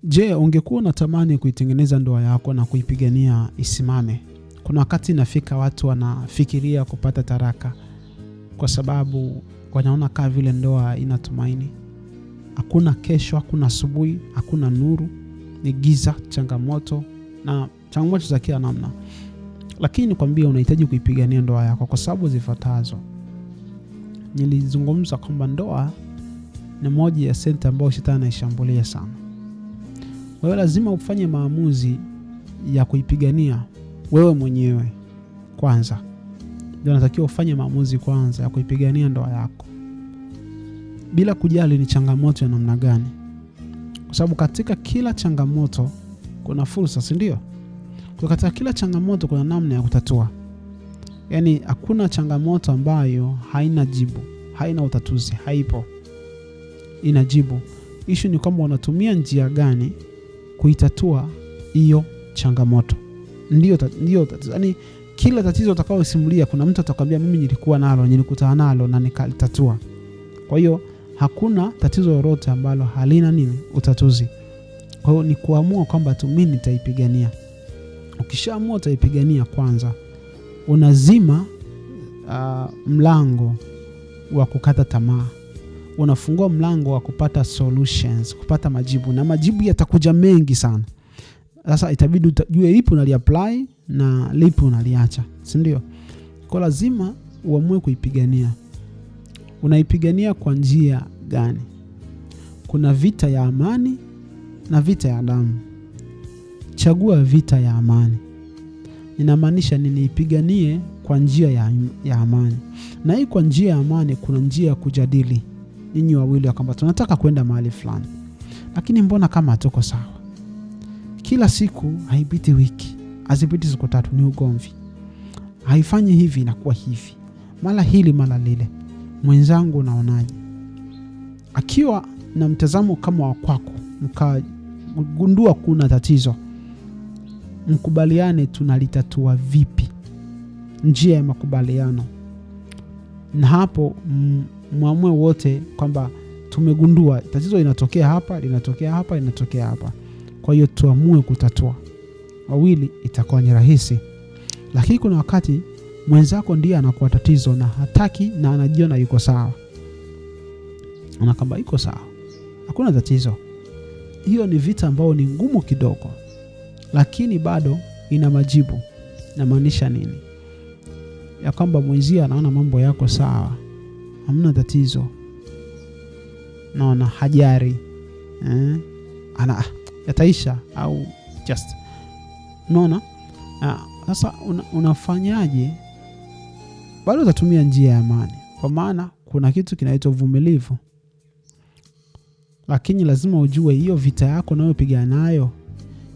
Je, ungekuwa unatamani kuitengeneza ndoa yako na kuipigania isimame? Kuna wakati inafika watu wanafikiria kupata taraka kwa sababu wanaona kama vile ndoa ina tumaini. Hakuna kesho, hakuna asubuhi, hakuna nuru, ni giza, changamoto na changamoto za kila namna. Lakini nikwambie unahitaji kuipigania ndoa yako kwa sababu zifuatazo. Nilizungumza kwamba ndoa ni moja ya senta ambayo shetani anaishambulia sana. Wewe lazima ufanye maamuzi ya kuipigania wewe mwenyewe kwanza. Ndio unatakiwa ufanye maamuzi kwanza ya kuipigania ndoa yako, bila kujali ni changamoto ya namna gani. Kwa sababu katika kila changamoto kuna fursa, si ndio? Kwa katika kila changamoto kuna namna ya kutatua. Yaani hakuna changamoto ambayo haina jibu, haina utatuzi, haipo. Inajibu. Issue ni kwamba unatumia njia gani kuitatua hiyo changamoto. Ndio tatizo. Yaani kila tatizo utakaosimulia kuna mtu atakwambia mimi nilikutana nalo na nikalitatua. Kwa hiyo hakuna tatizo lolote ambalo halina utatuzi. Kwa hiyo ni kuamua kwamba tu mimi nitaipigania. Ukishaamua utaipigania kwanza, unazima mlango wa kukata tamaa. Unafungua mlango wa kupata solutions, kupata majibu, na majibu yatakuja mengi sana. Sasa itabidi ujue lipi unaliapply na lipi unaliacha, si ndio? Kwa lazima uamue kuipigania. Unaipigania kwa njia gani? Kuna vita ya amani na vita ya damu. Chagua vita ya amani. Inamaanisha niipiganie kwa njia ya amani. Na hii kwa njia ya amani kuna njia ya kujadili ninyi wawili kwamba tunataka kwenda mahali fulani. Lakini mbona kama hatuko sawa? Kila siku haipiti wiki, hazipiti siku 3 ni ugomvi. Haifanyi hivi inakuwa hivi. Mara hili mara lile. Mwenzangu unaonaje? Akiwa na mtazamo kama wa kwako, mkagundua kuna tatizo, mkubaliane tunalitatua vipi. Njia ya makubaliano. Na hapo muamue wote kwamba tumegundua tatizo linatokea hapa, linatokea hapa, linatokea hapa. Kwa hiyo tuamue kutatua. Wawili itakuwa ni rahisi. Lakini kuna wakati mwenzako ndiye anakuwa tatizo na hataki na anajiona yuko sawa. Anakamba yuko sawa, hakuna tatizo. Hiyo ni vita ambayo ni ngumu kidogo, lakini bado ina majibu. Inamaanisha nini? Ya kwamba mwenzia anaona mambo yako sawa, hamna tatizo, naona hajari, yataisha au just unaona. Sasa unafanyaje? Bado utatumia njia ya amani, kwa maana kuna kitu kinaitwa uvumilivu. Lakini lazima ujue hiyo vita yako unayopigana nayo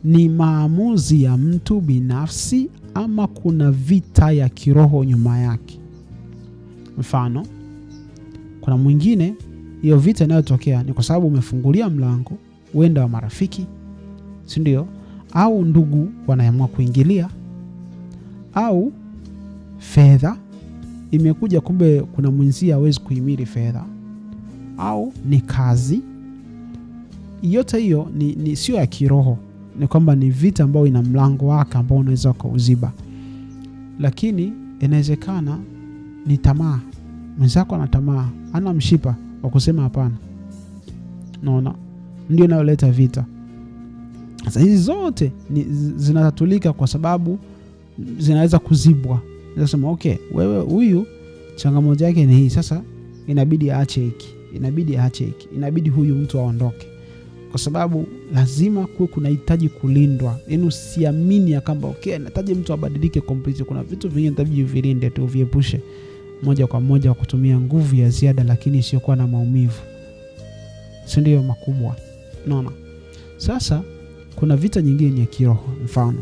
ni maamuzi ya mtu binafsi ama kuna vita ya kiroho nyuma yake. Mfano, kuna mwingine hiyo vita inayotokea ni kwa sababu umefungulia mlango uenda wa marafiki, si ndio? Au ndugu wanaamua kuingilia, au fedha imekuja kumbe kuna mwenzia hawezi kuhimili fedha, au ni kazi. Yote hiyo ni sio ya kiroho, ni kwamba ni vita ambayo ina mlango wake ambao unaweza kuuziba. Lakini inawezekana ni tamaa. Mwenzako ana tamaa, ana mshipa wa kusema hapana. Naona ndio inayoleta vita. Sasa hizi zote zinatatulika kwa sababu zinaweza kuzibwa. Nasema okay, wewe huyu changamoto yake ni hii, sasa inabidi aache hiki, inabidi huyu mtu aondoke. Kwa sababu lazima kuna hitaji kulindwa. Yaani usiamini ya kwamba okay, nahitaji mtu abadilike completely. Kuna vitu vingine inabidi vilinde tu, viepushe moja kwa moja wa kutumia nguvu ya ziada lakini isiyokuwa na maumivu. Si ndio makubwa? Unaona? Sasa kuna vita nyingine ya kiroho. Mfano,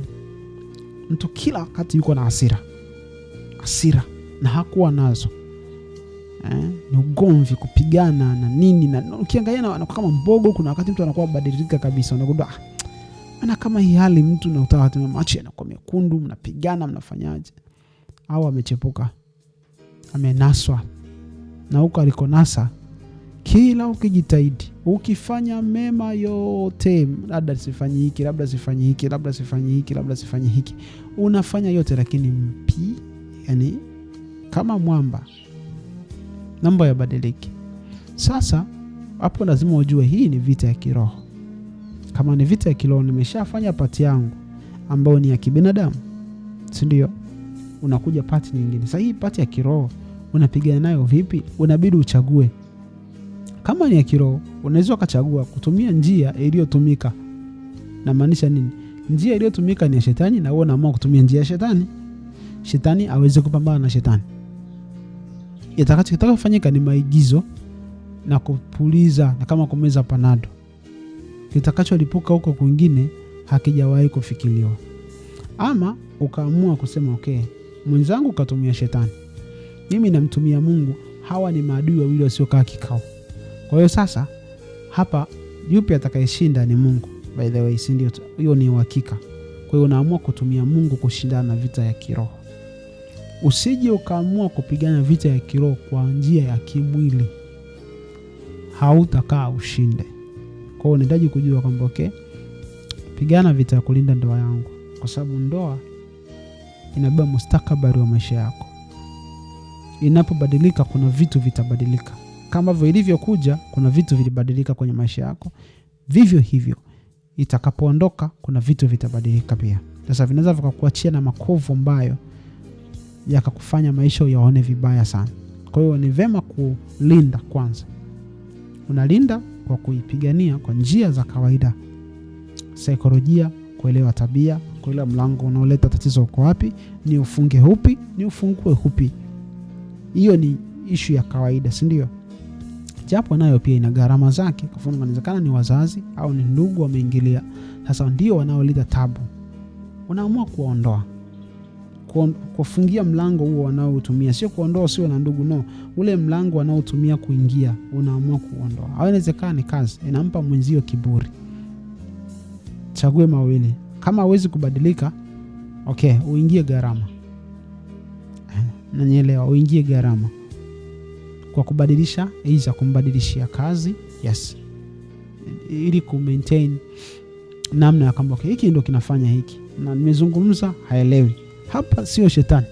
mtu kila wakati yuko na hasira na hakuwa nazo. Ni ugomvi, kupigana na nini, na ukiangalia anakuwa kama mbogo. Kuna wakati mtu anakuwa badilika kabisa, unagundua ana kama hii hali mtu na utawa macho yanakuwa mekundu, mnapigana, mnafanyaje? Au amechepuka, amenaswa, na huko alikonasa kila ukijitahidi, ukifanya mema yote, labda sifanyi hiki, labda sifanyi hiki, labda sifanyi hiki, labda sifanyi hiki, unafanya yote lakini yani kama mwamba, mambo yabadiliki. Sasa hapo lazima ujue hii ni vita ya kiroho. Kama ni vita ya kiroho, nimeshafanya pati yangu ambayo ni ya kibinadamu, si ndio? Unakuja pati nyingine. Sasa hii pati ya kiroho unapigana nayo vipi? Unabidi uchague. Kama ni ya kiroho, unaweza ukachagua kutumia njia iliyotumika. Na maanisha nini? Njia iliyotumika ni ya shetani, na wewe unaamua kutumia njia ya shetani. Shetani aweze kupambana na shetani. Itakachotaka kufanyika ni maigizo na kupuliza, na kama kumeza panado. Kitakacholipuka huko kwingine hakijawahi kufikiriwa. Ama ukaamua kusema mwenzangu katumia shetani, mimi namtumia Mungu, hawa ni maadui wawili wasiokaa kikao. Kwa hiyo sasa hapa yupi atakayeshinda? Ni Mungu, by the way, si ndio? Hiyo ni uhakika. Kwa hiyo unaamua kutumia Mungu kushindana na vita ya kiroho. Usije ukaamua kupigana vita ya kiroho kwa njia ya kimwili, hautakaa ushinde. Kwa hiyo unahitaji kujua kwamba pigana vita ya kulinda ndoa yangu, kwa sababu ndoa inabeba mustakabali wa maisha yako. Inapobadilika kuna vitu vitabadilika. Kama vile ilivyokuja kuna vitu vilibadilika kwenye maisha yako, vivyo hivyo itakapoondoka kuna vitu vitabadilika pia. Sasa vinaweza vikakuachia na makovu ambayo yakakufanya maisha yaone vibaya sana. Kwa hiyo ni vema kulinda kwanza. Unalinda kwa kuipigania kwa njia za kawaida. Saikolojia, kuelewa tabia, kuelewa mlango unaoleta tatizo uko wapi, ni ufunge hupi, ni ufungue hupi. Hiyo ni issue ya kawaida, si ndio? Japo nayo pia ina gharama zake. Kwa mfano inawezekana ni wazazi au ni ndugu wameingilia. Sasa ndio wanaoleta tabu. Unaamua kuondoa. Kufungia mlango huo wanaotumia, sio kuondoa sio na ndugu, no. Ule mlango wanaotumia kuingia unaamua kuondoa. Au inawezekana ni kazi, inampa mwenzio kiburi. Chague mawili. Kama huwezi kubadilika, uingie gharama. Nanielewa, uingie gharama kwa kubadilisha, aidha kumbadilishia kazi, yes, ili maintain namna ya kwamba hiki ndio kinafanya hiki, na nimezungumza haelewi. Hapa sio shetani,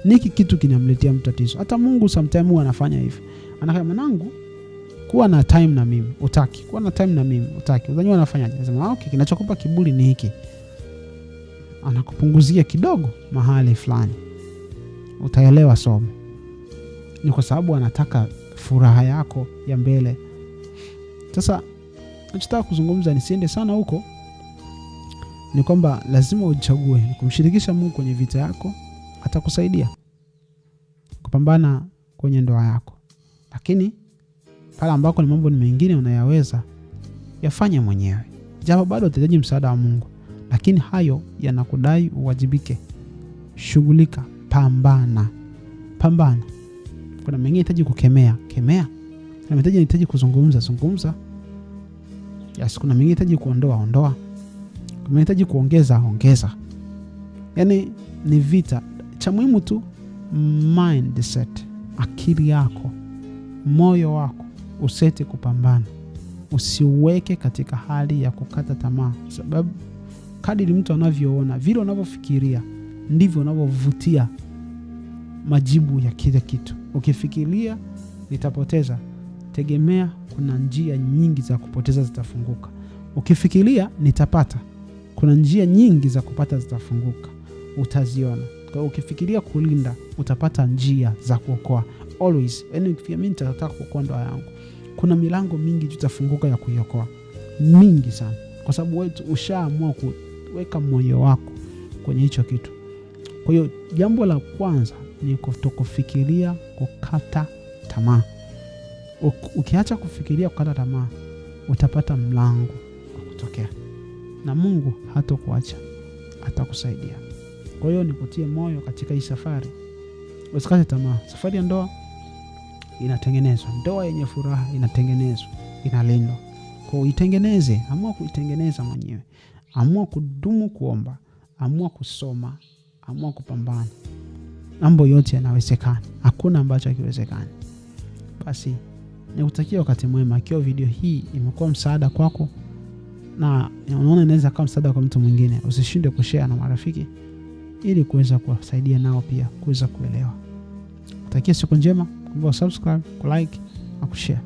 niki kitu kinamletea mtatizo. Hata Mungu sometimes huwa anafanya hivyo. Anakaya, mwanangu, kuwa na time na mimi, utaki. Kuwa na time na mimi, utaki. Unajua anafanyaje? Anasema kinachokupa kiburi ni hiki. Anakupunguzia kidogo mahali fulani. Utaelewa somo. Ni kwa sababu anataka furaha yako ya mbele. Sasa nachotaka kuzungumza, nisiende sana huko, ni kwamba lazima uchague kumshirikisha Mungu kwenye vita yako. Atakusaidia kupambana kwenye ndoa yako. Lakini pale ambako ni mambo mengine unayaweza, yafanye mwenyewe. Japo bado utahitaji msaada wa Mungu, lakini hayo yanakudai uwajibike. Shughulika, pambana. Kuna mengine hitaji kukemea. Kuna mengine hitaji kuzungumza. Yes, kuna mengine hitaji kuondoa. Kuna mengine hitaji kuongeza. Yaani ni vita. Cha muhimu tu mindset, akili yako, moyo wako usete kupambana. Usiweke katika hali ya kukata tamaa, sababu kadiri mtu anavyoona, vile unavyofikiria ndivyo unavyovutia majibu ya kile kitu. Ukifikiria nitapoteza, tegemea kuna njia nyingi za kupoteza zitafunguka. Ukifikiria nitapata, kuna njia nyingi za kupata zitafunguka, utaziona. Kwa ukifikiria kulinda, utapata njia za kuokoa. Always, ukifikiria mimi nitataka kuokoa ndoa yangu, kuna milango mingi itafunguka ya kuiokoa. Mingi sana. Kwa sababu wewe ushaamua kuweka moyo wako kwenye hicho kitu. Kwa hiyo jambo la kwanza ni kutokufikiria kukata tamaa. Ukiacha kufikiria kukata tamaa, utapata mlango wa kutokea. Na Mungu hatakuacha, atakusaidia. Kwa hiyo nikutie moyo katika hii safari. Usikate tamaa. Safari ya ndoa inatengenezwa. Ndoa yenye furaha inatengenezwa, inalindwa. Kwa hiyo itengeneze, amua kuitengeneza mwenyewe. Amua kudumu kuomba, amua kusoma, amua kupambana. Mambo yote yanawezekana. Hakuna ambacho hakiwezekani. Basi nikutakia wakati mwema. Ikiwa video hii imekuwa msaada kwako na unaona inaweza kuwa msaada kwa mtu mwingine, usishinde kushare na marafiki ili kuweza kuwasaidia nao pia kuweza kuelewa. Kutakia siku njema, kumbuka subscribe, kulike na kushare.